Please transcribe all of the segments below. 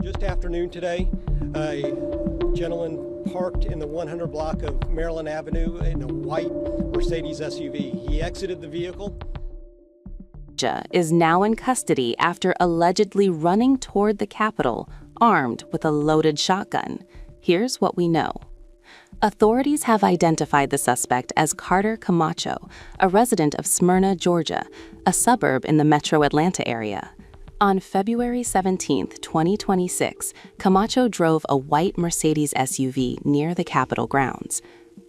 Just afternoon today, a gentleman parked in the 100 block of Maryland Avenue in a white Mercedes SUV. He exited the vehicle. Is now in custody after allegedly running toward the Capitol armed with a loaded shotgun. Here's what we know. Authorities have identified the suspect as Carter Camacho, a resident of Smyrna, Georgia, a suburb in the metro Atlanta area. On February 17, 2026, Camacho drove a white Mercedes SUV near the Capitol grounds.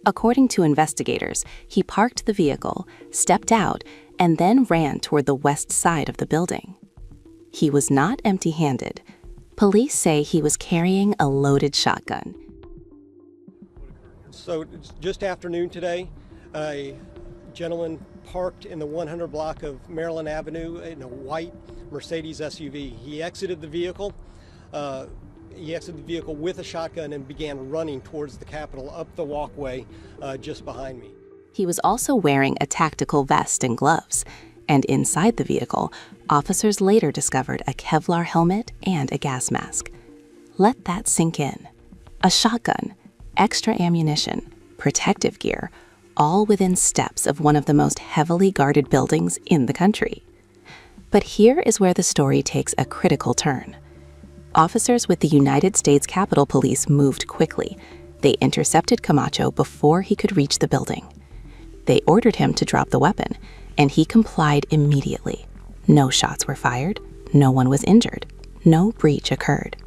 According to investigators, he parked the vehicle, stepped out, and then ran toward the west side of the building. He was not empty-handed. Police say he was carrying a loaded shotgun. So just afternoon today, a gentleman parked in the 100 block of Maryland Avenue in a white Mercedes SUV. He exited the vehicle. With a shotgun and began running towards the Capitol up the walkway just behind me. He was also wearing a tactical vest and gloves, and inside the vehicle, officers later discovered a Kevlar helmet and a gas mask. Let that sink in. A shotgun, extra ammunition, protective gear, all within steps of one of the most heavily guarded buildings in the country. But here is where the story takes a critical turn. Officers with the United States Capitol Police moved quickly. They intercepted Camacho before he could reach the building. They ordered him to drop the weapon, and he complied immediately. No shots were fired, no one was injured, no breach occurred.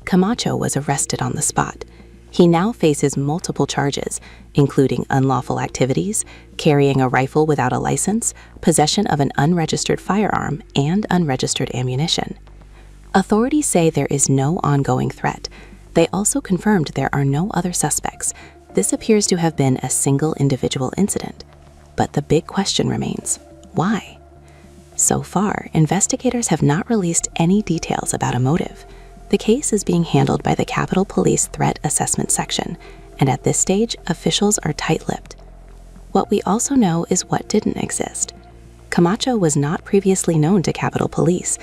Camacho was arrested on the spot. He now faces multiple charges, including unlawful activities, carrying a rifle without a license, possession of an unregistered firearm, and unregistered ammunition. Authorities say there is no ongoing threat. They also confirmed there are no other suspects. This appears to have been a single individual incident. But the big question remains, why? So far, investigators have not released any details about a motive. The case is being handled by the Capitol Police Threat Assessment Section, and at this stage, officials are tight-lipped. What we also know is what didn't exist. Camacho was not previously known to Capitol Police.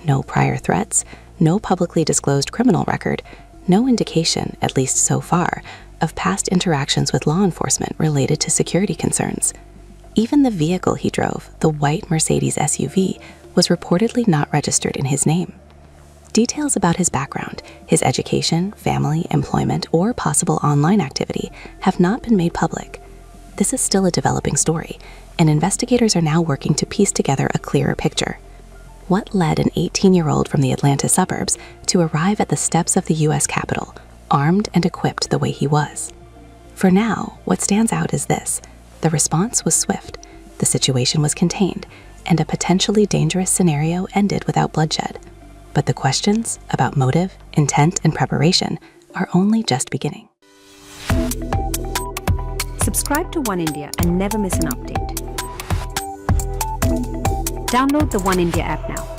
No prior threats, no publicly disclosed criminal record, no indication, at least so far, of past interactions with law enforcement related to security concerns. Even the vehicle he drove, the white Mercedes SUV, was reportedly not registered in his name. Details about his background, his education, family, employment, or possible online activity have not been made public. This is still a developing story, and investigators are now working to piece together a clearer picture. What led an 18-year-old from the Atlanta suburbs to arrive at the steps of the U.S. Capitol, armed and equipped the way he was? For now, what stands out is this. The response was swift, the situation was contained, and a potentially dangerous scenario ended without bloodshed. But the questions about motive, intent, and preparation are only just beginning. Subscribe to One India and never miss an update. Download the One India app now.